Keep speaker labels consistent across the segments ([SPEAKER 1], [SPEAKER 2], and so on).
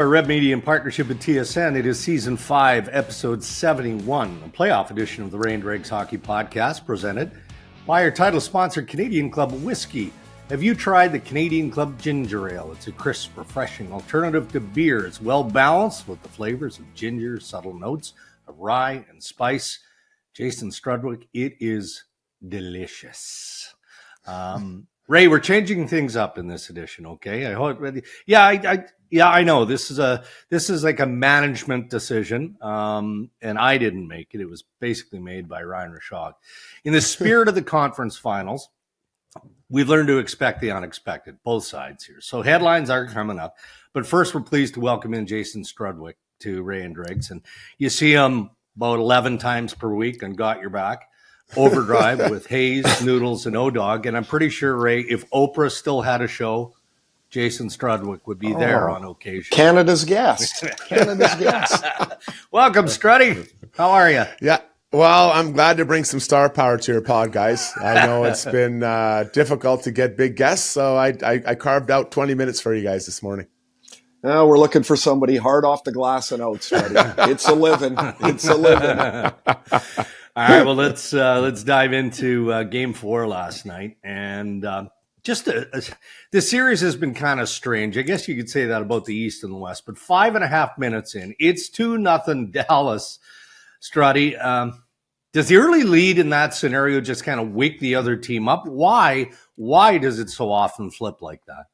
[SPEAKER 1] Our Red Media in partnership with TSN, it is Season 5, Episode 71, a playoff edition of the Ray and Dregs Hockey Podcast, presented by our title sponsor, Canadian Club Whiskey. Have you tried the Canadian Club Ginger Ale? It's a crisp, refreshing alternative to beer. It's well-balanced with the flavors of ginger, subtle notes of rye and spice. Jason Strudwick, it is delicious. Ray, we're changing things up in this edition, okay? I hope. I know this is like a management decision, and I didn't make it. It was basically made by Ryan Rishaug. In the spirit of the conference finals, we've learned to expect the unexpected, both sides here. So headlines are coming up, but first we're pleased to welcome in Jason Strudwick to Ray and Dregs, and you see him about 11 times per week and Got Your Back. Overdrive with Hayes, Noodles, and O-Dog. And I'm pretty sure, Ray, if Oprah still had a show, Jason Strudwick would be there on occasion.
[SPEAKER 2] Canada's guest. Canada's guest.
[SPEAKER 1] Welcome, Struddy. How are you?
[SPEAKER 3] Yeah. Well, I'm glad to bring some star power to your pod, guys. I know it's been difficult to get big guests, so I carved out 20 minutes for you guys this morning.
[SPEAKER 2] Now we're looking for somebody hard off the glass and out, Struddy. It's a living. It's a living.
[SPEAKER 1] All right, well, let's dive into Game 4 last night. And the series has been kind of strange. I guess you could say that about the East and the West. But 5.5 minutes in, it's 2-0 Dallas. Struddy, does the early lead in that scenario just kind of wake the other team up? Why does it so often flip like that?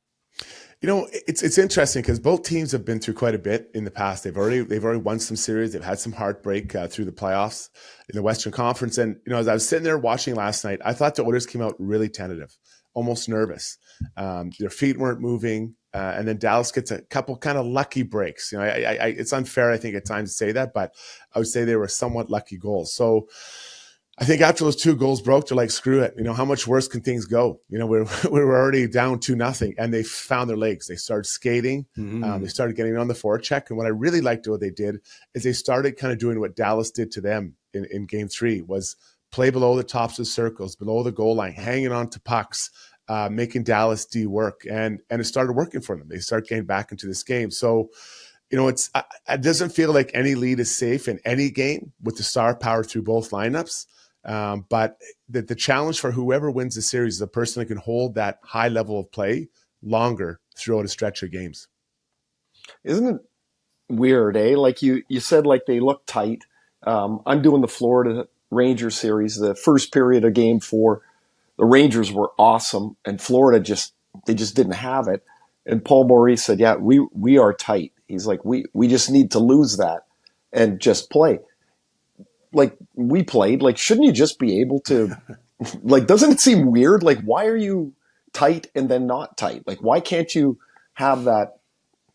[SPEAKER 3] You know, it's interesting because both teams have been through quite a bit in the past. They've already won some series. They've had some heartbreak through the playoffs in the Western Conference. And, you know, as I was sitting there watching last night, I thought the Oilers came out really tentative, almost nervous. Their feet weren't moving. And then Dallas gets a couple kind of lucky breaks. You know, it's unfair, I think, at times to say that, but I would say they were somewhat lucky goals. So I think after those 2 goals broke, they're like, screw it. You know, how much worse can things go? You know, we were already down 2-0, and they found their legs. They started skating. Mm-hmm. They started getting on the forecheck. And what I really liked what they did is they started kind of doing what Dallas did to them in Game 3, was play below the tops of circles, below the goal line, hanging on to pucks, making Dallas D work. And it started working for them. They started getting back into this game. So, you know, it doesn't feel like any lead is safe in any game with the star power through both lineups. But the challenge for whoever wins the series is the person that can hold that high level of play longer throughout a stretch of games.
[SPEAKER 2] Isn't it weird, eh? Like you said, like they look tight. I'm doing the Florida Rangers series. The first period of Game 4, the Rangers were awesome, and Florida just didn't have it. And Paul Maurice said, "Yeah, we are tight." He's like, we just need to lose that and just play. Like we played, like, shouldn't you just be able to, like, doesn't it seem weird? Like, why are you tight and then not tight? Like, why can't you have that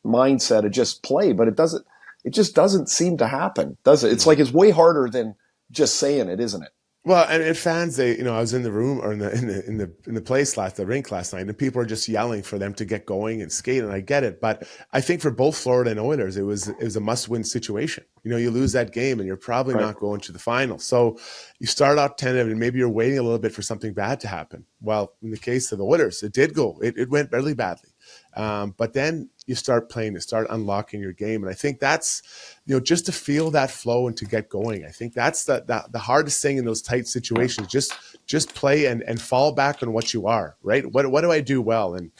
[SPEAKER 2] mindset of just play? But it just doesn't seem to happen, does it? It's like, it's way harder than just saying it, isn't it?
[SPEAKER 3] Well, and fans, I was in the room or in the place the rink last night, and people are just yelling for them to get going and skate, and I get it. But I think for both Florida and Oilers, it was a must-win situation. You know, you lose that game, and you're probably not going to the final. So you start out tentative, and maybe you're waiting a little bit for something bad to happen. Well, in the case of the Oilers, it did go. It went really badly. But then you start playing, you start unlocking your game. And I think that's, you know, just to feel that flow and to get going. I think that's the hardest thing in those tight situations. Just play and fall back on what you are, right? What do I do well? And,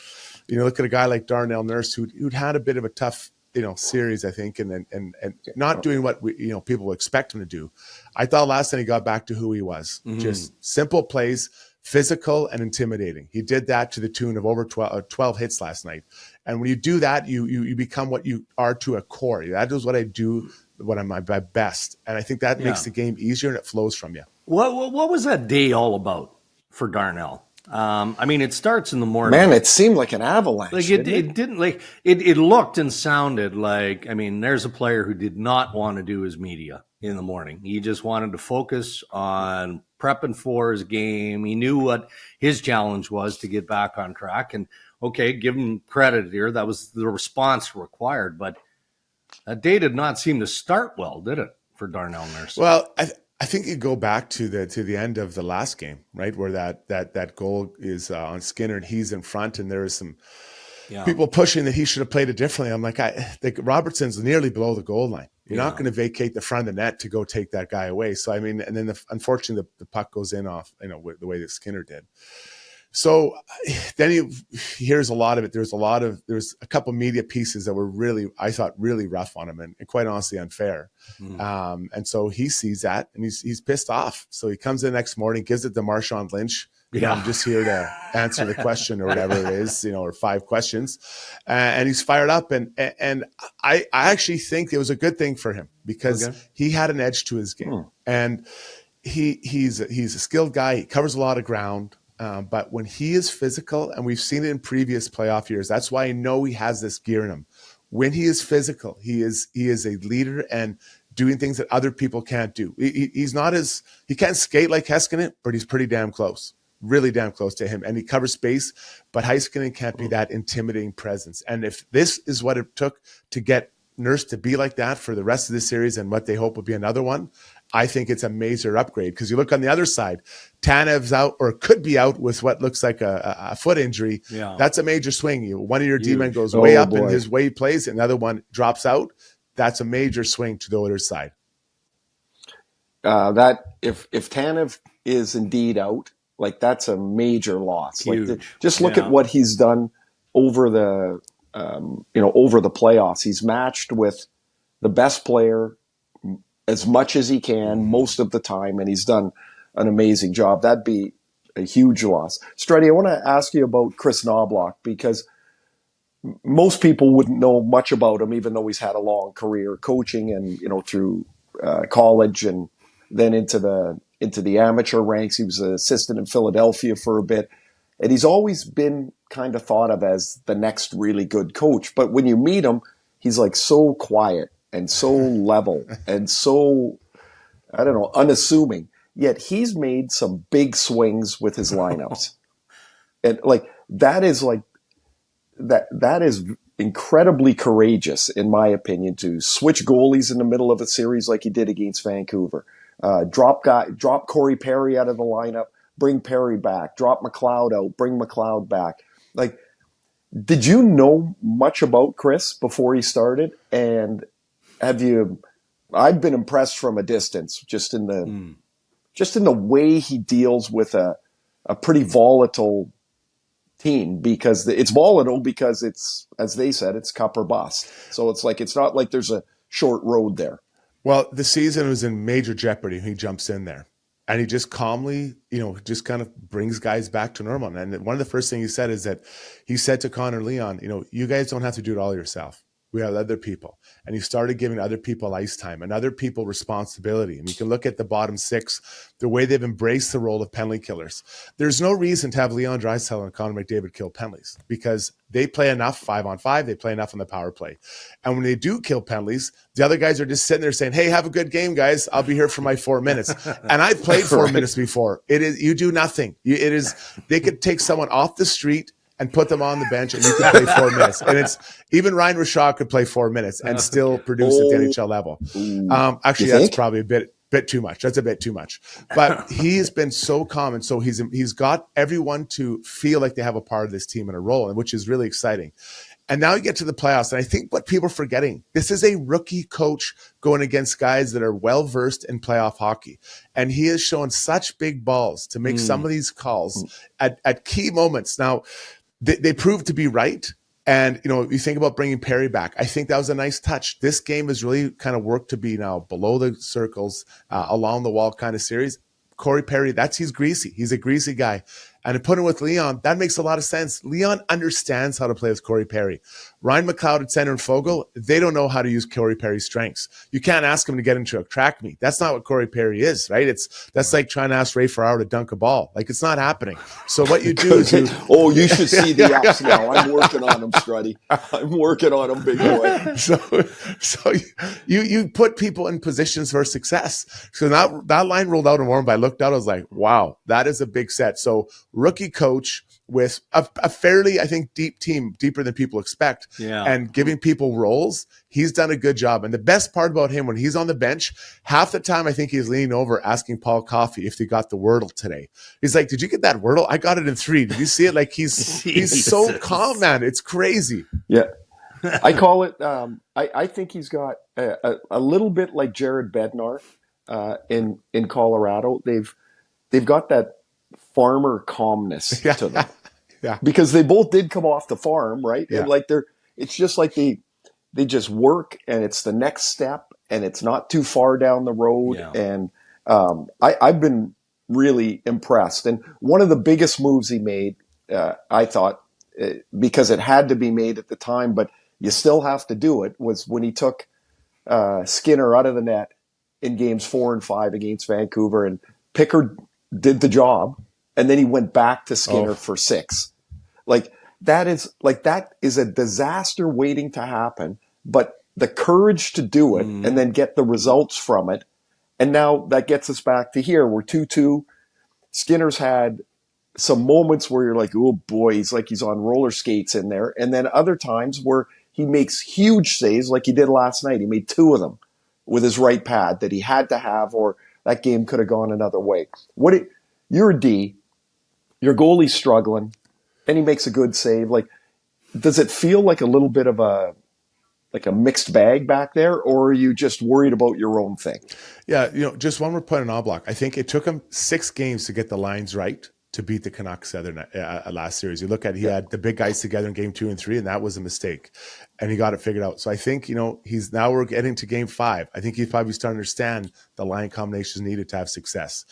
[SPEAKER 3] you know, look at a guy like Darnell Nurse who'd had a bit of a tough, you know, series, I think, and not doing what people expect him to do. I thought last time he got back to who he was. Mm-hmm. Just simple plays, physical and intimidating. He did that to the tune of over 12 hits last night. And when you do that, you become what you are to a core. That is what I do when I'm at my best. And I think that makes the game easier and it flows from you.
[SPEAKER 1] What was that day all about for Darnell? I mean, it starts in the morning.
[SPEAKER 2] Man, it seemed like an avalanche.
[SPEAKER 1] Like it didn't, like it looked and sounded like, I mean, there's a player who did not want to do his media in the morning. He just wanted to focus on prepping for his game. He knew what his challenge was to get back on track. And okay, give him credit here. That was the response required. But that day did not seem to start well, did it, for Darnell Nurse?
[SPEAKER 3] Well, I think you go back to the end of the last game, right, where that goal is on Skinner and he's in front, and there is some people pushing that he should have played it differently. I'm like, Robertson's nearly below the goal line. You're not going to vacate the front of the net to go take that guy away. So, I mean, and then unfortunately the puck goes in off, the way that Skinner did. So then he hears a lot of it. There's a couple media pieces that were I thought really rough on him and quite honestly unfair. And so he sees that and he's pissed off. So he comes in the next morning, gives it to Marshawn Lynch. I'm just here to answer the question or whatever it is, or 5 questions. And he's fired up. And I actually think it was a good thing for him because he had an edge to his game. And he's a skilled guy. He covers a lot of ground. But when he is physical, and we've seen it in previous playoff years, that's why I know he has this gear in him. When he is physical, he is a leader and doing things that other people can't do. He can't skate like Heiskanen, but he's pretty damn close. Really damn close to him, and he covers space, but Heiskanen can't be that intimidating presence. And if this is what it took to get Nurse to be like that for the rest of the series and what they hope will be another one, I think it's a major upgrade. Because you look on the other side, Tanev's out or could be out with what looks like a foot injury. That's a major swing. One of your D-men goes way up in his way he plays, another one drops out. That's a major swing to the other side.
[SPEAKER 2] That if Tanev is indeed out, like that's a major loss.
[SPEAKER 1] Huge.
[SPEAKER 2] Like just look at what he's done over the playoffs. He's matched with the best player as much as he can most of the time, and he's done an amazing job. That'd be a huge loss. Struddy, I want to ask you about Chris Knoblauch because most people wouldn't know much about him, even though he's had a long career coaching and through college and then into the amateur ranks. He was an assistant in Philadelphia for a bit. And he's always been kind of thought of as the next really good coach. But when you meet him, he's like so quiet and so level and so, unassuming. Yet he's made some big swings with his lineups. And that is incredibly courageous, in my opinion, to switch goalies in the middle of a series like he did against Vancouver. Drop Corey Perry out of the lineup, bring Perry back, drop McLeod out, bring McLeod back. Did you know much about Chris before he started? And I've been impressed from a distance, just in the way he deals with a pretty volatile team, because it's volatile because it's, as they said, it's cup or bust. So it's not like there's a short road there.
[SPEAKER 3] Well, the season was in major jeopardy. He jumps in there and he just calmly, just kind of brings guys back to normal. And one of the first things he said is that he said to Connor Leon, you guys don't have to do it all yourself. We have other people. And he started giving other people ice time and other people responsibility. And you can look at the bottom 6, the way they've embraced the role of penalty killers. There's no reason to have Leon Draisaitl and Connor McDavid kill penalties because they play enough 5-on-5. They play enough on the power play. And when they do kill penalties, the other guys are just sitting there saying, hey, have a good game, guys. I'll be here for my 4 minutes. And I played 4 minutes before. You do nothing. They could take someone off the street and put them on the bench, and you can play 4 minutes. And it's even Ryan Rishaw could play 4 minutes and still produce at the NHL level. Actually, that's probably a bit too much. That's a bit too much. But he's been so calm, and so he's got everyone to feel like they have a part of this team and a role, which is really exciting. And now you get to the playoffs, and I think what people are forgetting, this is a rookie coach going against guys that are well-versed in playoff hockey. And he has shown such big balls to make some of these calls at key moments. Now, they proved to be right. And, you think about bringing Perry back. I think that was a nice touch. This game has really kind of worked to be now below the circles, along the wall kind of series. Corey Perry, he's greasy. He's a greasy guy. And to put him with Leon, that makes a lot of sense. Leon understands how to play with Corey Perry. Ryan McLeod at center and Fogle, they don't know how to use Corey Perry's strengths. You can't ask him to get into a track meet. That's not what Corey Perry is, right? That's like trying to ask Ray Ferraro to dunk a ball. It's not happening. So what you do is
[SPEAKER 2] you should see the ups now. I'm working on him, Struddy. I'm working on him, big boy.
[SPEAKER 3] So you put people in positions for success. So that line rolled out in warm-up. I looked out, I was like, wow, that is a big set. So rookie coach with a fairly, I think, deep team, deeper than people expect, and giving people roles. He's done a good job. And the best part about him, when he's on the bench, half the time I think he's leaning over asking Paul Coffey if they got the Wordle today. He's like, "Did you get that Wordle? I got it in 3. Did you see it?" Like he's so calm, man. It's crazy.
[SPEAKER 2] Yeah. I call it, I think he's got a little bit like Jared Bednar in Colorado. They've got that farmer calmness to them.
[SPEAKER 3] Yeah.
[SPEAKER 2] Because they both did come off the farm, right?
[SPEAKER 3] Yeah.
[SPEAKER 2] And like it's just like they just work, and it's the next step, and it's not too far down the road.
[SPEAKER 1] Yeah.
[SPEAKER 2] And I've been really impressed. And one of the biggest moves he made, I thought, because it had to be made at the time, but you still have to do it, was when he took Skinner out of the net in games 4 and 5 against Vancouver, and Pickard did the job, and then he went back to Skinner for 6. That is a disaster waiting to happen, but the courage to do it and then get the results from it. And now that gets us back to here. We're 2-2. Skinner's had some moments where you're like, oh boy, he's on roller skates in there. And then other times where he makes huge saves like he did last night. He made 2 of them with his right pad that he had to have, or that game could have gone another way. You're a D, your goalie's struggling, and he makes a good save. Like, does it feel like a little bit of a mixed bag back there, or are you just worried about your own thing?
[SPEAKER 3] Yeah, just one more point on Knoblauch. I think it took him 6 games to get the lines right to beat the Canucks last series. You look at, he had the big guys together in game 2 and 3, and that was a mistake, and he got it figured out. So I think, we're getting to game 5. I think he's probably starting to understand the line combinations needed to have success.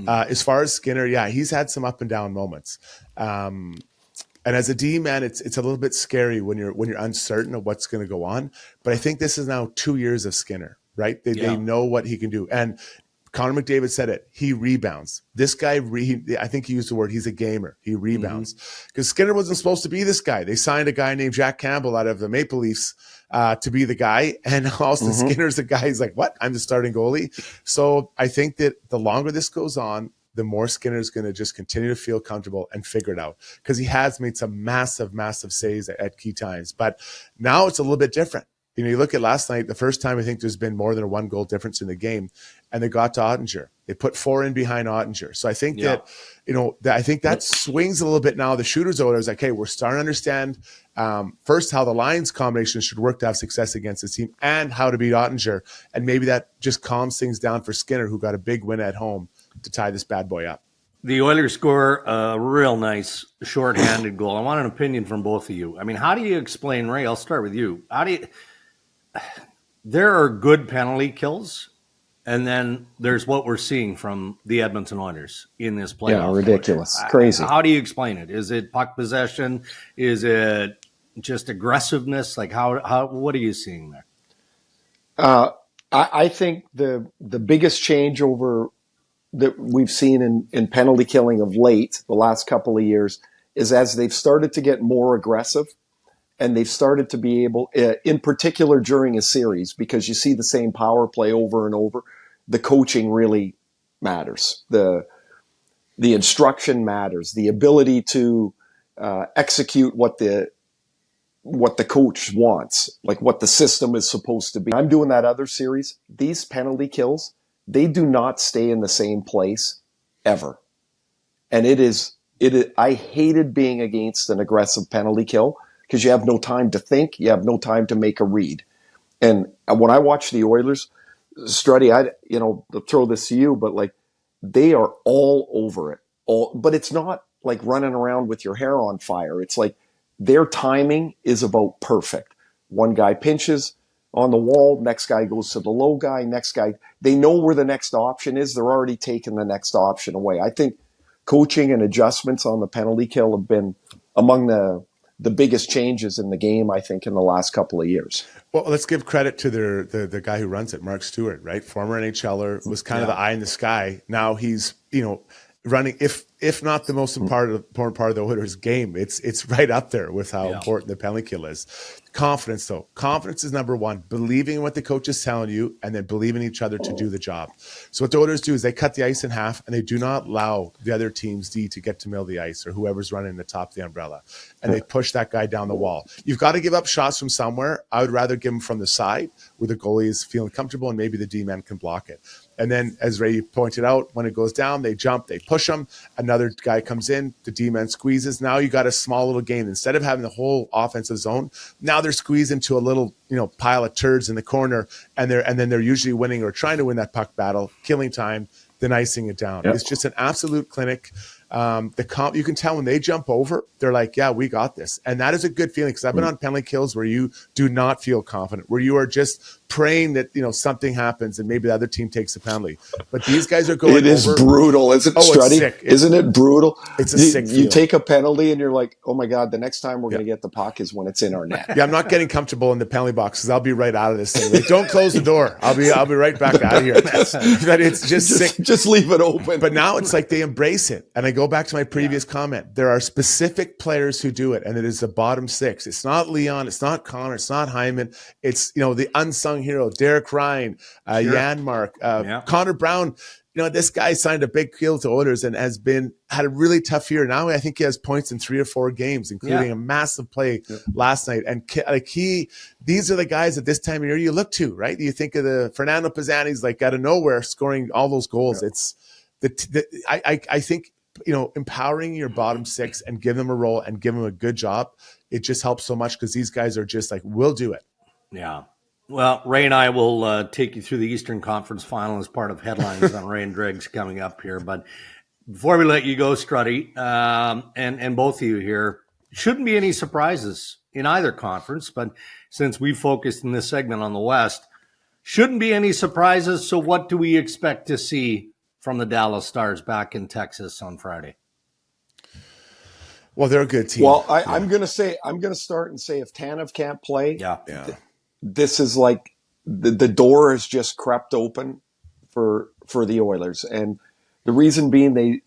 [SPEAKER 3] As far as Skinner, he's had some up and down moments. And as a D man, it's a little bit scary when you're uncertain of what's going to go on. But I think this is now 2 years of Skinner, right? They know what he can do. And Connor McDavid said it. He rebounds. This guy, I think he used the word, he's a gamer. He rebounds. Because Skinner wasn't supposed to be this guy. They signed a guy named Jack Campbell out of the Maple Leafs to be the guy. And Austin Skinner's the guy. He's like, what? I'm the starting goalie. So I think that the longer this goes on, the more Skinner's going to just continue to feel comfortable and figure it out. Because he has made some massive, massive saves at key times. But now it's a little bit different. You look at last night, the first time I think there's been more than a 1 goal difference in the game, and they got to Ottinger. They put 4 in behind Ottinger. So I think I think that swings a little bit now. The shooters over there is like, hey, we're starting to understand first how the lines combination should work to have success against this team, and how to beat Ottinger. And maybe that just calms things down for Skinner, who got a big win at home to tie this bad boy up.
[SPEAKER 1] The Oilers score a real nice shorthanded goal. I want an opinion from both of you. I mean, how do you explain, Ray? I'll start with you. There are good penalty kills, and then there's what we're seeing from the Edmonton Oilers in this playoff.
[SPEAKER 2] Yeah, ridiculous. Crazy.
[SPEAKER 1] How do you explain it? Is it puck possession? Is it just aggressiveness? Like what are you seeing there?
[SPEAKER 2] I think the biggest change over that we've seen in penalty killing of late, the last couple of years, is as they've started to get more aggressive, and they've started to be able, in particular during a series, because you see the same power play over and over, the coaching really matters. The instruction matters. The ability to execute what the coach wants, like what the system is supposed to be. I'm doing that other series. These penalty kills, they do not stay in the same place ever. And I hated being against an aggressive penalty kill, because you have no time to think, you have no time to make a read. And when I watch the Oilers, Struddy, I'll throw this to you, but like, they are all over it. But it's not like running around with your hair on fire. It's like their timing is about perfect. One guy pinches on the wall, next guy goes to the low guy, next guy, they know where the next option is. They're already taking the next option away. I think coaching and adjustments on the penalty kill have been among the biggest changes in the game, I think, in the last couple of years.
[SPEAKER 3] Well, let's give credit to the guy who runs it, Mark Stewart, right? Former NHLer, was kind of the eye in the sky. Now he's, running. If if not the most important part of the Oilers game. It's right up there with how important the penalty kill is. Confidence, though. Confidence is number one. Believing in what the coach is telling you, and then believing in each other to do the job. So what the Oilers do is they cut the ice in half, and they do not allow the other team's D to get to middle of the ice or whoever's running the top of the umbrella. And they push that guy down the wall. You've got to give up shots from somewhere. I would rather give them from the side where the goalie is feeling comfortable and maybe the D-man can block it. And then, as Ray pointed out, when it goes down, they jump, they push them. Another guy comes in, the D-man squeezes. Now you got a small little game. Instead of having the whole offensive zone, now they're squeezed into a little, pile of turds in the corner, and then they're usually winning or trying to win that puck battle, killing time, then icing it down. Yep. It's just an absolute clinic. You can tell when they jump over, they're like, yeah, we got this. And that is a good feeling, because I've been on penalty kills where you do not feel confident, where you are just praying that, something happens and maybe the other team takes a penalty. But these guys are going over.
[SPEAKER 2] It is brutal, isn't it, Struddy? Isn't it brutal?
[SPEAKER 3] It's a sick feeling.
[SPEAKER 2] You take a penalty and you're like, oh my God, the next time we're going to get the puck is when it's in our net.
[SPEAKER 3] Yeah, I'm not getting comfortable in the penalty box because I'll be right out of this thing. Like, don't close the door. I'll be right back out of here. But it's just sick.
[SPEAKER 2] Just leave it open.
[SPEAKER 3] But now it's like they embrace it. And I go back to my previous comment. There are specific players who do it, and it is the bottom six. It's not Leon. It's not Connor. It's not Hyman. It's, the unsung hero, Derek Ryan, Janmark, Connor Brown. This guy signed a big deal to Oilers and had a really tough year. Now I think he has points in 3 or 4 games, including a massive play last night. And these are the guys at this time of year you look to, right? You think of the Fernando Pizzanis, like out of nowhere, scoring all those goals. Yeah. It's I think, empowering your bottom six and give them a role and give them a good job. It just helps so much because these guys are just like, we'll do it.
[SPEAKER 1] Yeah. Well, Ray and I will take you through the Eastern Conference Final as part of headlines on Ray and Dregs coming up here. But before we let you go, Struddy, and both of you here, shouldn't be any surprises in either conference. But since we focused in this segment on the West, shouldn't be any surprises. So what do we expect to see from the Dallas Stars back in Texas on Friday?
[SPEAKER 3] Well, they're a good team.
[SPEAKER 2] Well, I'm going to start and say if Tanev can't play, this is like the door has just crept open for the Oilers. And the reason being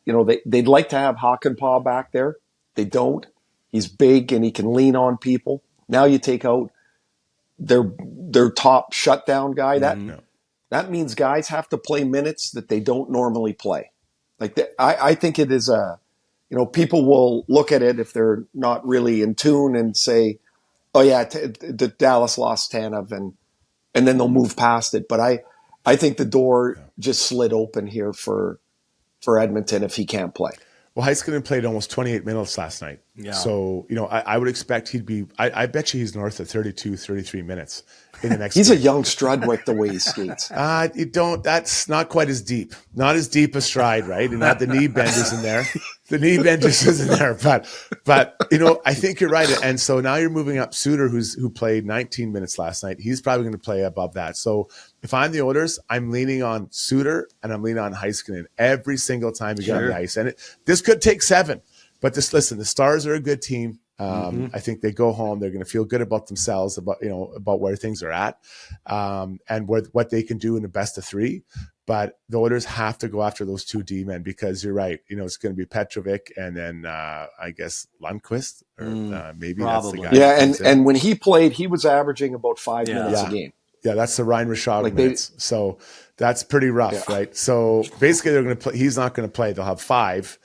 [SPEAKER 2] they'd like to have Hakanpää back there. They don't. He's big and he can lean on people. Now you take out their top shutdown guy. That means guys have to play minutes that they don't normally play. I think it is people will look at it if they're not really in tune and say, oh yeah, the Dallas lost Tanev and then they'll move past it. But I think the door just slid open here for Edmonton if he can't play.
[SPEAKER 3] Well, Heiskanen played almost 28 minutes last night. Yeah. So, I would expect he'd be, I bet you he's north of 32, 33 minutes in the next
[SPEAKER 2] He's game. A young Strudwick the way he skates.
[SPEAKER 3] That's not quite as deep. Not as deep a stride, right? And not the knee bend isn't there. The knee bend just isn't there. But I think you're right. And so now you're moving up Suter, who played 19 minutes last night. He's probably going to play above that. So if I'm the Oilers, I'm leaning on Suter and I'm leaning on Heiskanen every single time we get on the ice. And this could take 7. But listen, the Stars are a good team. I think they go home. They're going to feel good about themselves, about where things are at, and what they can do in the best of 3. But the Oilers have to go after those 2 D-men because you're right. It's going to be Petrovic and then I guess Lundqvist or maybe
[SPEAKER 1] probably.
[SPEAKER 3] That's the guy.
[SPEAKER 2] Yeah, and when he played, he was averaging about 5 minutes a game.
[SPEAKER 3] Yeah, that's the Ryan Rishaug minutes. So that's pretty rough, right? So basically, they're going to play. He's not going to play. They'll have 5.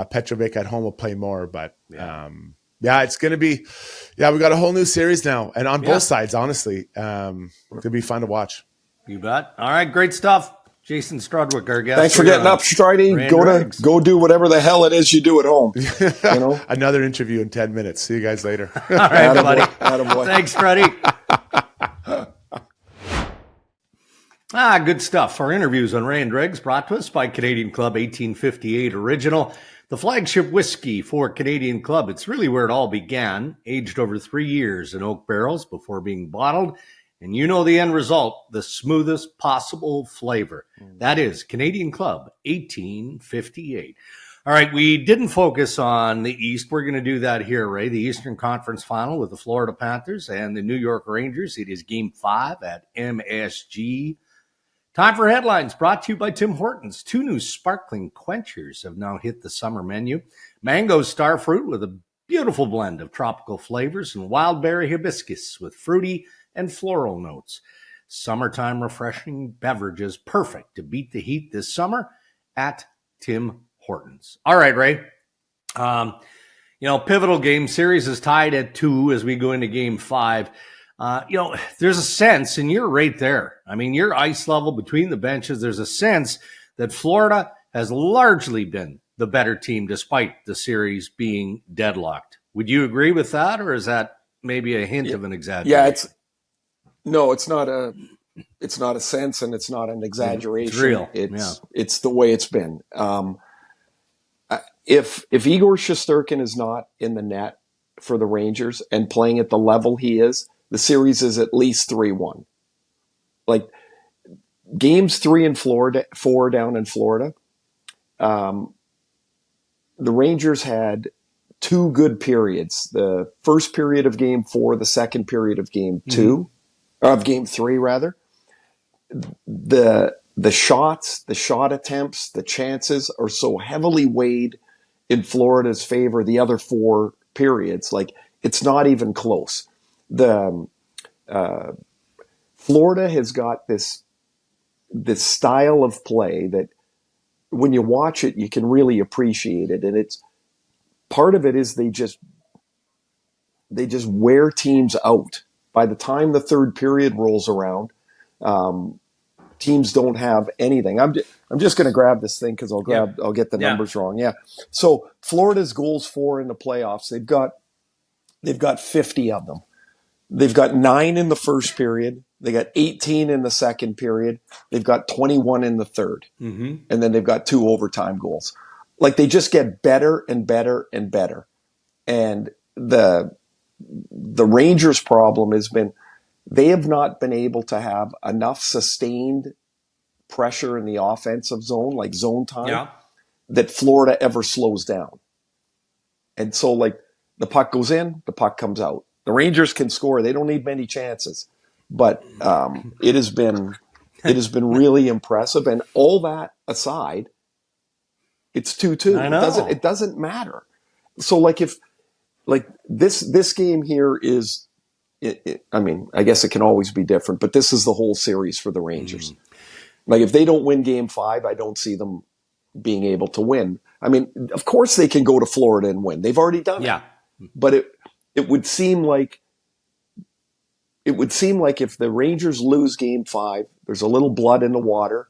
[SPEAKER 3] Petrovic at home will play more, but it's going to be. Yeah, we got a whole new series now, and on both sides, honestly, it'll be fun to watch.
[SPEAKER 1] You bet. All right, great stuff. Jason Strudwick, our guest.
[SPEAKER 2] Thanks for getting up, Struddy. Go do whatever the hell it is you do at home.
[SPEAKER 3] Another interview in 10 minutes. See you guys later.
[SPEAKER 1] All right, buddy. Thanks, Struddy. Good stuff. Our interviews on Ray and Dregs brought to us by Canadian Club 1858 Original, the flagship whiskey for Canadian Club. It's really where it all began, aged over 3 years in oak barrels before being bottled. And the end result, the smoothest possible flavor. That is Canadian Club 1858. All right, we didn't focus on the East. We're going to do that here, Ray. The Eastern Conference Final with the Florida Panthers and the New York Rangers. It is Game 5 at MSG. Time for headlines, brought to you by Tim Hortons. 2 new sparkling quenchers have now hit the summer menu. Mango starfruit with a beautiful blend of tropical flavors, and wild berry hibiscus with fruity and floral notes. Summertime refreshing beverages, perfect to beat the heat this summer at Tim Hortons. All right, Ray. Pivotal game series is tied at 2 as we go into game 5. There's a sense, and you're right there. I mean, your ice level between the benches, there's a sense that Florida has largely been the better team despite the series being deadlocked. Would you agree with that, or is that maybe a hint of an exaggeration?
[SPEAKER 2] Yeah, it's not a sense, and it's not an exaggeration.
[SPEAKER 1] It's real.
[SPEAKER 2] It's the way it's been. If Igor Shesterkin is not in the net for the Rangers and playing at the level he is, the series is at least 3-1. Like games 3 and 4 down in Florida, the Rangers had 2 good periods. The first period of game 4, the second period of game 2, of game 3 rather. The shots, the shot attempts, the chances are so heavily weighed in Florida's favor the other 4 periods. Like it's not even close. Florida has got this style of play that when you watch it, you can really appreciate it. And it's part of it is they just wear teams out. By the time the third period rolls around, teams don't have anything. I'm just going to grab this thing because I'll get the numbers wrong. Yeah. So Florida's goals for in the playoffs, they've got 50 of them. They've got 9 in the first period. They got 18 in the second period. They've got 21 in the third. And then they've got 2 overtime goals. Like they just get better and better and better. And the Rangers' problem has been they have not been able to have enough sustained pressure in the offensive zone, like zone time, that Florida ever slows down. And so like the puck goes in, the puck comes out. The Rangers can score. They don't need many chances. But it has been really impressive. And all that aside, it's 2-2.
[SPEAKER 1] I know.
[SPEAKER 2] It doesn't matter. So like if this game here is I mean, I guess it can always be different, but this is the whole series for the Rangers. Like if they don't win game 5, I don't see them being able to win. I mean, of course they can go to Florida and win. They've already done it. But it would seem like if the Rangers lose game 5, there's a little blood in the water,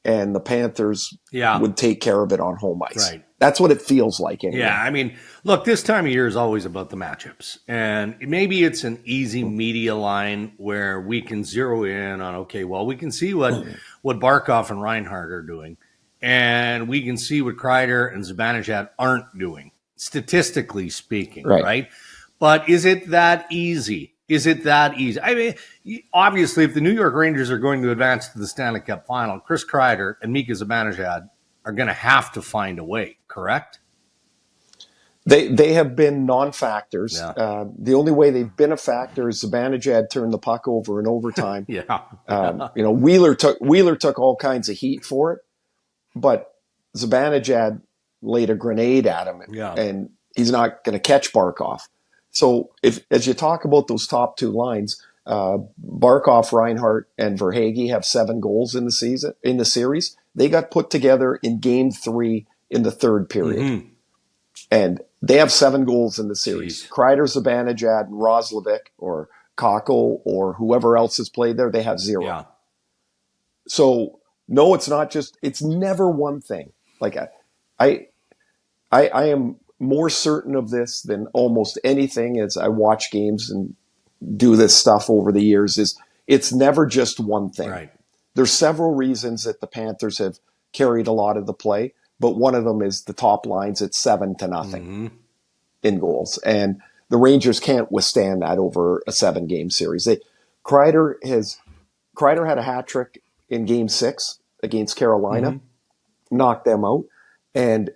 [SPEAKER 2] and the Panthers would take care of it on home ice. Right. That's what it feels like. Anyway.
[SPEAKER 1] Yeah, I mean, look, this time of year is always about the matchups. And maybe it's an easy media line where we can zero in on, okay, well, we can see what Barkov and Reinhart are doing. And we can see what Kreider and Zibanejad aren't doing, statistically speaking, right? But is it that easy? I mean, obviously, if the New York Rangers are going to advance to the Stanley Cup final, Chris Kreider and Mika Zibanejad are going to have to find a way, correct?
[SPEAKER 2] They have been non-factors. The only way they've been a factor is Zibanejad turned the puck over in overtime. Wheeler took all kinds of heat for it, but Zibanejad laid a grenade at him, and he's not going to catch Barkov. So as you talk about those top 2 lines, Barkov, Reinhart, and Verhaeghe have 7 goals in the series. They got put together in game 3 in the third period. And they have 7 goals in the series. Kreider, Zibanejad, and Roslovic, or Kakko, or whoever else has played there, they have 0. So, no, it's never one thing. Like, I am more certain of this than almost anything as I watch games and do this stuff over the years is it's never just one thing.
[SPEAKER 1] Right.
[SPEAKER 2] There's several reasons that the Panthers have carried a lot of the play, but one of them is the top lines at 7-0 in goals. And the Rangers can't withstand that over a 7-game series. Kreider had a hat trick in game 6 against Carolina, knocked them out. And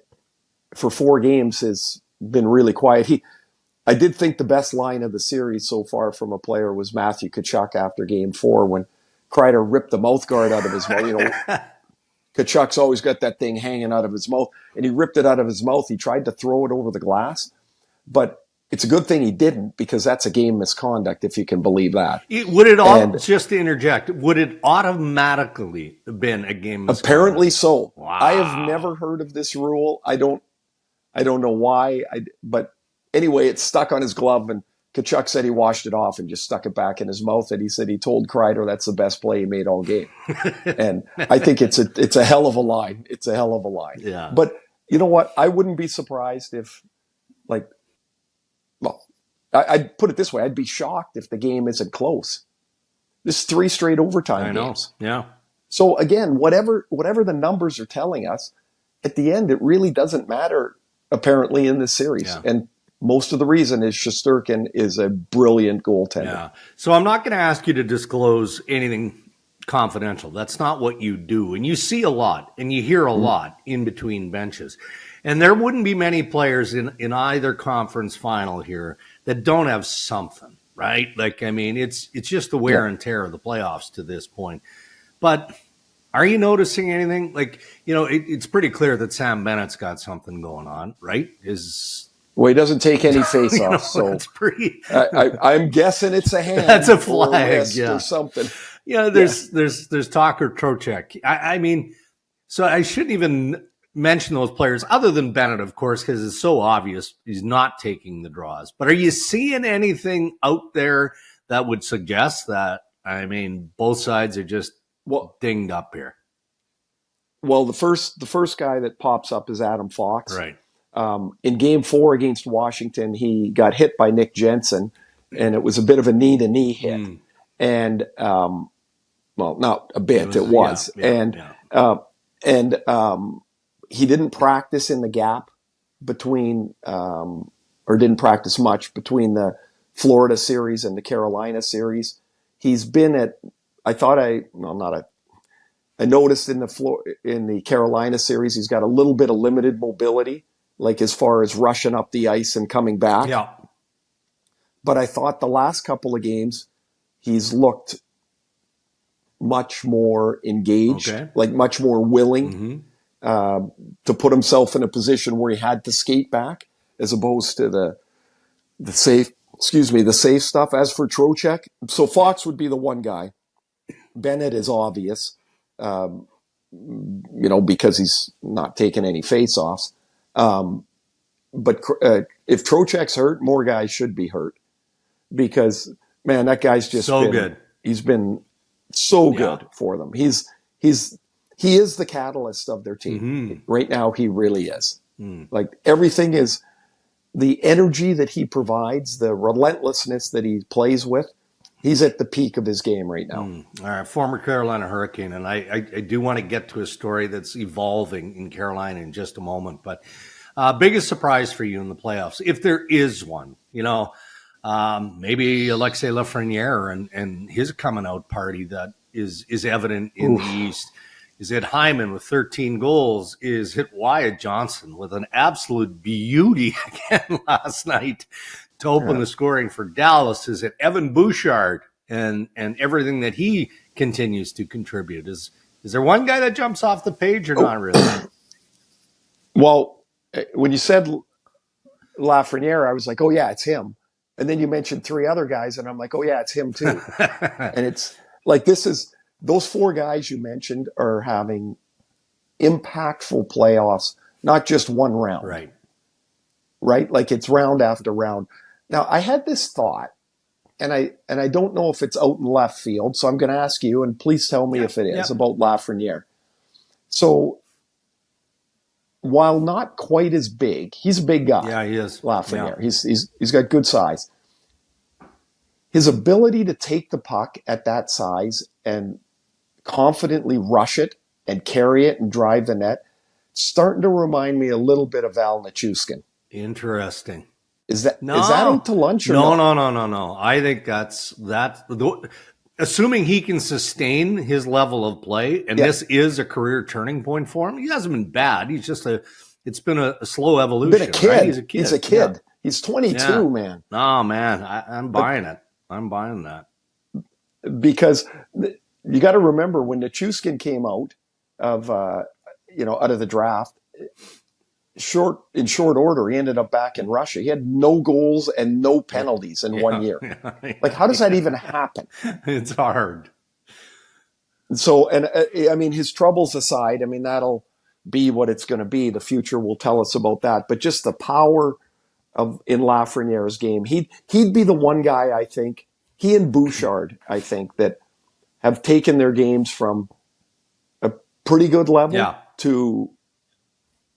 [SPEAKER 2] for 4 games has been really quiet. I did think the best line of the series so far from a player was Matthew Tkachuk after game 4 when Kreider ripped the mouthguard out of his mouth. Tkachuk's always got that thing hanging out of his mouth, and he ripped it out of his mouth. He tried to throw it over the glass, but it's a good thing he didn't, because that's a game misconduct, if you can believe that.
[SPEAKER 1] Just to interject, would it automatically have been a game misconduct?
[SPEAKER 2] Apparently so.
[SPEAKER 1] Wow.
[SPEAKER 2] I have never heard of this rule. I don't know why. But anyway, it stuck on his glove, and Tkachuk said he washed it off and just stuck it back in his mouth. And he said he told Kreider that's the best play he made all game. And I think it's a hell of a line. It's a hell of a line.
[SPEAKER 1] Yeah.
[SPEAKER 2] But you know what? I wouldn't be surprised if, I'd put it this way. I'd be shocked if the game isn't close. This is 3 straight overtime games.
[SPEAKER 1] Yeah.
[SPEAKER 2] So again, whatever the numbers are telling us, at the end, it really doesn't matter, apparently, in this series.
[SPEAKER 1] Yeah.
[SPEAKER 2] And most of the reason is Shesterkin is a brilliant goaltender.
[SPEAKER 1] Yeah. So I'm not going to ask you to disclose anything confidential. That's not what you do. And you see a lot and you hear a lot in between benches. And there wouldn't be many players in either conference final here that don't have something, right? It's just the wear and tear of the playoffs to this point. But are you noticing anything? It's pretty clear that Sam Bennett's got something going on, right?
[SPEAKER 2] Well, he doesn't take any face-offs, so
[SPEAKER 1] that's pretty.
[SPEAKER 2] I'm guessing it's a hand.
[SPEAKER 1] That's a flag,
[SPEAKER 2] or something.
[SPEAKER 1] There's talk or Trocheck. So I shouldn't even mention those players other than Bennett, of course, because it's so obvious he's not taking the draws. But are you seeing anything out there that would suggest that? Both sides are just dinged up here.
[SPEAKER 2] Well, the first guy that pops up is Adam Fox.
[SPEAKER 1] Right.
[SPEAKER 2] In Game 4 against Washington, he got hit by Nick Jensen, and it was a bit of a knee-to-knee hit. And, not a bit, it was. He didn't practice in the gap between, or didn't practice much between the Florida series and the Carolina series. He's been at, I noticed in the Carolina series, he's got a little bit of limited mobility, as far as rushing up the ice and coming back.
[SPEAKER 1] Yeah.
[SPEAKER 2] But I thought the last couple of games, he's looked much more engaged, much more willing to put himself in a position where he had to skate back, as opposed to the safe stuff. As for Trocheck, so Fox would be the one guy. Bennett is obvious, because he's not taking any face-offs. But if Trocheck's hurt, more guys should be hurt, because man, that guy's just
[SPEAKER 1] good.
[SPEAKER 2] He's been so good for them. He is the catalyst of their team right now. He really is. Everything is the energy that he provides, the relentlessness that he plays with. He's at the peak of his game right now.
[SPEAKER 1] All right, former Carolina Hurricane, and I do want to get to a story that's evolving in Carolina in just a moment. But biggest surprise for you in the playoffs, if there is one, maybe Alexis Lafreniere and his coming out party that is evident in the East. Is it Hyman with 13 goals? Is it Wyatt Johnson with an absolute beauty again last night to open the scoring for Dallas? Is it Evan Bouchard and everything that he continues to contribute? Is there one guy that jumps off the page or not really?
[SPEAKER 2] Well, when you said Lafreniere, I was like, oh yeah, it's him. And then you mentioned 3 other guys, and I'm like, oh yeah, it's him too. And it's those 4 guys you mentioned are having impactful playoffs, not just one round. Right? It's round after round. Now, I had this thought, and I don't know if it's out in left field, so I'm going to ask you, and please tell me if it is, about Lafreniere. So, while not quite as big, he's a big guy.
[SPEAKER 1] Yeah, he is.
[SPEAKER 2] Lafreniere. Yeah. He's got good size. His ability to take the puck at that size and confidently rush it and carry it and drive the net, starting to remind me a little bit of Val Nichushkin.
[SPEAKER 1] Interesting.
[SPEAKER 2] Is that out to lunch or
[SPEAKER 1] no? I think that's assuming he can sustain his level of play, and this is a career turning point for him. He hasn't been bad. He's just it's been a slow evolution.
[SPEAKER 2] Been a kid.
[SPEAKER 1] Right?
[SPEAKER 2] He's a kid. Yeah. He's 22, man.
[SPEAKER 1] Oh man, I'm buying it. I'm buying that.
[SPEAKER 2] Because you got to remember when Nichushkin came out of out of the draft, in short order, he ended up back in Russia. He had no goals and no penalties in 1 year. Like, how does that even happen?
[SPEAKER 1] It's hard.
[SPEAKER 2] So, and I mean, his troubles aside, I mean, that'll be what it's going to be. The future will tell us about that. But just the power in Lafreniere's game, he'd be the one guy, I think, he and Bouchard, I think, that have taken their games from a pretty good level to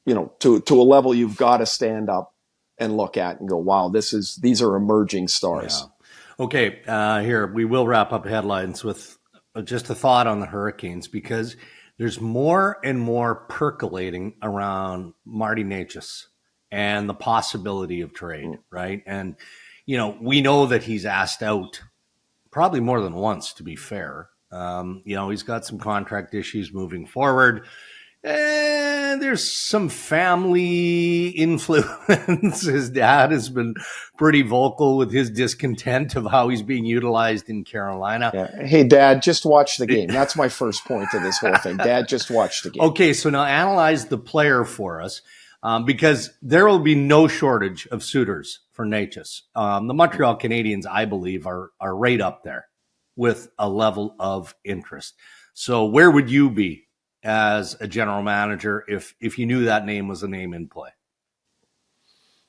[SPEAKER 2] a level you've got to stand up and look at and go, wow, these are emerging stars.
[SPEAKER 1] Yeah. Okay, here, we will wrap up headlines with just a thought on the Hurricanes, because there's more and more percolating around Martin Nečas and the possibility of trade, right? And, we know that he's asked out probably more than once, to be fair. He's got some contract issues moving forward. And there's some family influence. His dad has been pretty vocal with his discontent of how he's being utilized in Carolina.
[SPEAKER 2] Yeah. Hey, Dad, just watch the game. That's my first point to this whole thing. Dad, just watch the game.
[SPEAKER 1] Okay, so now analyze the player for us, because there will be no shortage of suitors for Nečas. The Montreal Canadiens, I believe, are right up there with a level of interest. So where would you be as a general manager if you knew that name was a name in play?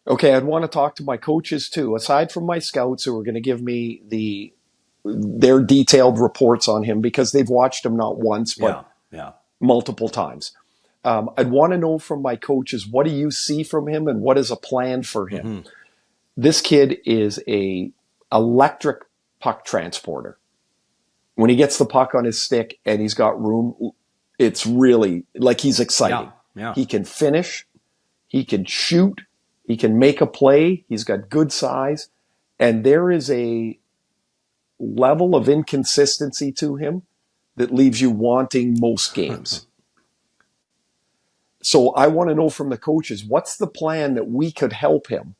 [SPEAKER 2] Okay, I'd want to talk to my coaches too, aside from my scouts who are going to give me their detailed reports on him, because they've watched him not once but multiple times. I'd want to know from my coaches, what do you see from him and what is a plan for him? Mm-hmm. This kid is a electric puck transporter. When he gets the puck on his stick and he's got room, it's really like he's exciting. Yeah. He can finish. He can shoot. He can make a play. He's got good size. And there is a level of inconsistency to him that leaves you wanting most games. So I want to know from the coaches, what's the plan that we could help him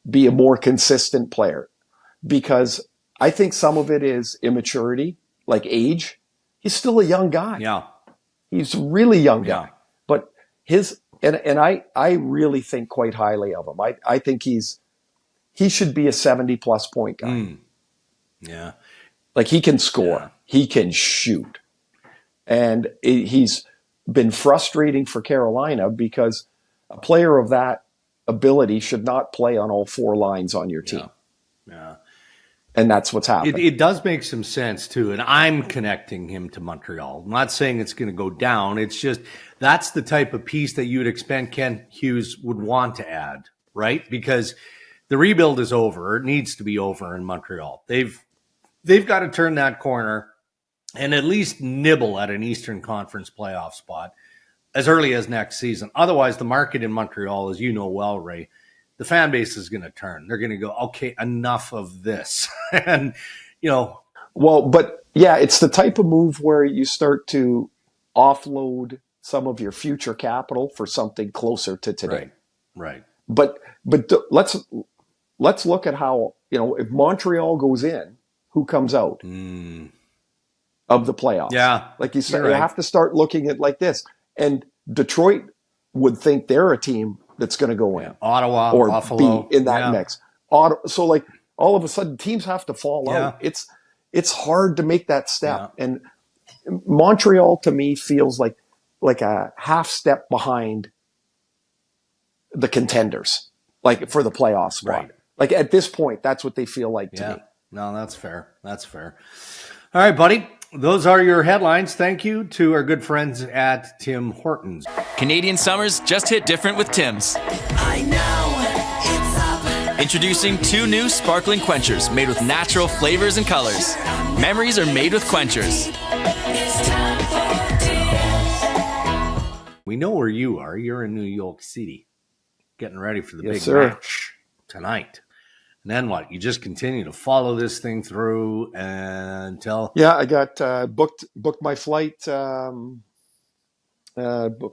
[SPEAKER 2] be a more consistent player? Because I think some of it is immaturity, like age. He's still a young guy.
[SPEAKER 1] Yeah.
[SPEAKER 2] He's a really young guy. But I really think quite highly of him. I think he should be a 70-plus point guy.
[SPEAKER 1] Mm. Yeah.
[SPEAKER 2] Like, he can score. Yeah. He can shoot. And he's been frustrating for Carolina because a player of that ability should not play on all four lines on your team.
[SPEAKER 1] Yeah.
[SPEAKER 2] And that's what's happening.
[SPEAKER 1] It does make some sense, too. And I'm connecting him to Montreal. I'm not saying it's going to go down. It's just that's the type of piece that you would expect Ken Hughes would want to add, right? Because the rebuild is over. It needs to be over in Montreal. They've got to turn that corner and at least nibble at an Eastern Conference playoff spot as early as next season. Otherwise, the market in Montreal, as you know well, Ray, the fan base is going to turn. They're going to go, okay, enough of this. And,
[SPEAKER 2] Well, but yeah, it's the type of move where you start to offload some of your future capital for something closer to today.
[SPEAKER 1] Right.
[SPEAKER 2] But let's look at how, if Montreal goes in, who comes out of the playoffs?
[SPEAKER 1] Yeah.
[SPEAKER 2] Like you said, you have to start looking at like this. And Detroit would think they're a team that's going to go in.
[SPEAKER 1] Ottawa,
[SPEAKER 2] or
[SPEAKER 1] Buffalo.
[SPEAKER 2] Be in that mix. So like all of a sudden teams have to fall out. It's hard to make that step. Yeah. And Montreal to me feels like a half step behind the contenders, like for the playoff spot. Right. Like at this point, that's what they feel like to me.
[SPEAKER 1] No, that's fair. All right, buddy. Those are your headlines. Thank you to our good friends at Tim Hortons.
[SPEAKER 4] Canadian summers just hit different with Tim's. I know it's up. Introducing 2 new sparkling quenchers made with natural flavors and colors. Memories are made with quenchers. It's time for Tim's.
[SPEAKER 1] We know where you are. You're in New York City, getting ready for the big match tonight. And then what? You just continue to follow this thing through until...
[SPEAKER 2] Yeah, I got booked my flight. Booked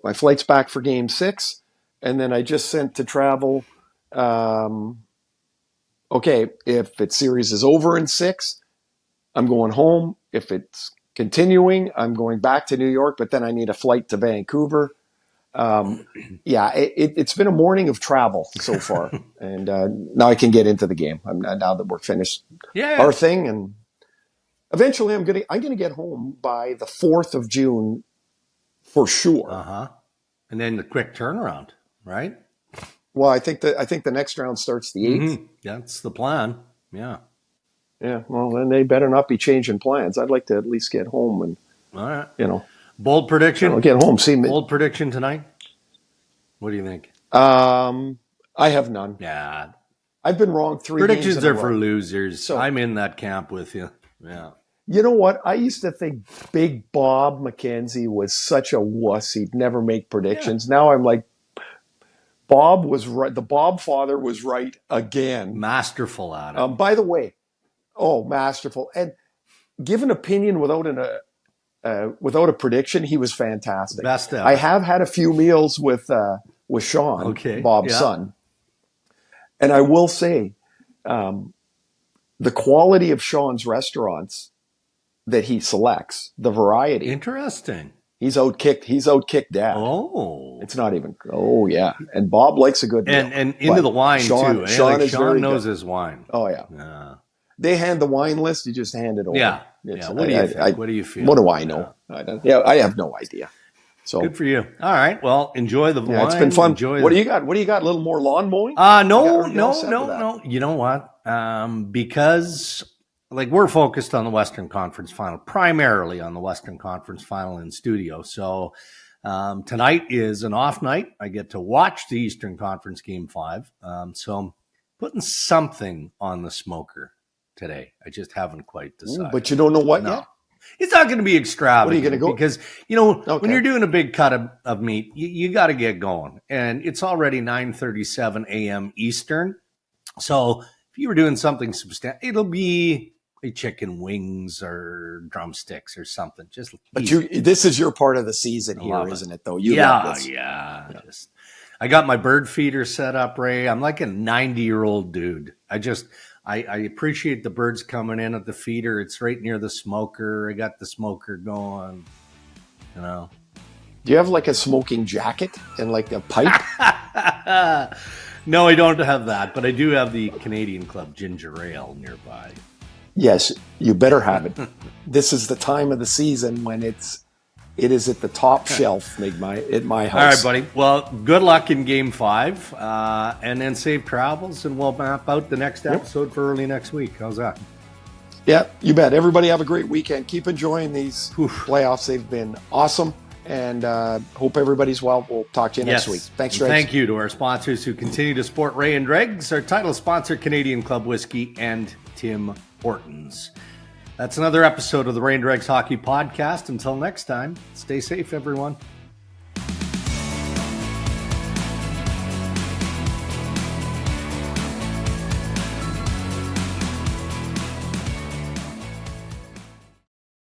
[SPEAKER 2] my flights back for Game 6, and then I just sent to travel. Okay, if its series is over in 6, I'm going home. If it's continuing. I'm going back to New York, but then I need a flight to Vancouver. It's been a morning of travel so far, and now I can get into the game. Now that we're finished our thing, and eventually I'm gonna get home by the 4th of June for sure.
[SPEAKER 1] And then the quick turnaround, right?
[SPEAKER 2] Well, I think the next round starts the 8th.
[SPEAKER 1] That's the plan. Yeah.
[SPEAKER 2] Yeah. Well, then they better not be changing plans. I'd like to at least get home and
[SPEAKER 1] All right.
[SPEAKER 2] Bold
[SPEAKER 1] Bold prediction.
[SPEAKER 2] get home. See me.
[SPEAKER 1] Bold prediction tonight. What do you think?
[SPEAKER 2] I have none.
[SPEAKER 1] Yeah.
[SPEAKER 2] I've been wrong 3
[SPEAKER 1] Predictions
[SPEAKER 2] games in a
[SPEAKER 1] are for
[SPEAKER 2] row.
[SPEAKER 1] losers.
[SPEAKER 2] So-
[SPEAKER 1] I'm in that camp with you. Yeah.
[SPEAKER 2] You know what? I used to think Big Bob McKenzie was such a wuss. He'd never make predictions. Now I'm like, Bob was right. The Bob father was right again.
[SPEAKER 1] Masterful at it.
[SPEAKER 2] By the way, masterful. And give an opinion without a prediction. He was fantastic.
[SPEAKER 1] Best ever.
[SPEAKER 2] I have had a few meals with Sean, Bob's son. And I will say, the quality of Sean's restaurants that he selects, the variety.
[SPEAKER 1] Interesting.
[SPEAKER 2] He's outkicked Dad.
[SPEAKER 1] Oh.
[SPEAKER 2] It's not even. Oh yeah. And Bob likes a good meal.
[SPEAKER 1] And into the wine
[SPEAKER 2] Sean,
[SPEAKER 1] too. Eh?
[SPEAKER 2] Sean,
[SPEAKER 1] Like
[SPEAKER 2] is very
[SPEAKER 1] knows
[SPEAKER 2] good.
[SPEAKER 1] his wine.
[SPEAKER 2] Oh yeah. They hand the wine list. You just hand it over.
[SPEAKER 1] Yeah. What do you think? What do you feel?
[SPEAKER 2] What do I know? I have no idea. So
[SPEAKER 1] good for you. All right. Well, enjoy the wine.
[SPEAKER 2] It's been fun. What do
[SPEAKER 1] you
[SPEAKER 2] you got? What do you got? A little more lawn mowing?
[SPEAKER 1] No. You know what? Because we're focused on the Western Conference Final, primarily on the Western Conference Final in studio. So tonight is an off night. I get to watch the Eastern Conference Game 5. So I'm putting something on the smoker today. I just haven't quite decided.
[SPEAKER 2] But you don't know what yet?
[SPEAKER 1] It's not going to be extravagant.
[SPEAKER 2] What are you going to go?
[SPEAKER 1] Because, when you're doing a big cut of meat, you got to get going. And it's already 9:37 a.m. Eastern. So if you were doing something substantial, it'll be chicken wings or drumsticks or something. But
[SPEAKER 2] this is your part of the season here, isn't it, though?
[SPEAKER 1] Yeah. I got my bird feeder set up, Ray. I'm like a 90-year-old dude. I appreciate the birds coming in at the feeder. It's right near the smoker. I got the smoker going,
[SPEAKER 2] Do you have like a smoking jacket and like a pipe?
[SPEAKER 1] No, I don't have that, but I do have the Canadian Club ginger ale nearby.
[SPEAKER 2] Yes, you better have it. This is the time of the season when it is at the top shelf at my house.
[SPEAKER 1] All right, buddy. Well, good luck in Game 5, and then safe travels, and we'll map out the next episode for early next week. How's that?
[SPEAKER 2] Yeah, you bet. Everybody have a great weekend. Keep enjoying these playoffs. They've been awesome, and hope everybody's well. We'll talk to you next week. Thanks, Dregs.
[SPEAKER 1] Thank you to our sponsors who continue to support Ray and Dregs, our title sponsor, Canadian Club Whiskey, and Tim Hortons. That's another episode of the Ray and Dregs Hockey Podcast. Until next time, stay safe, everyone.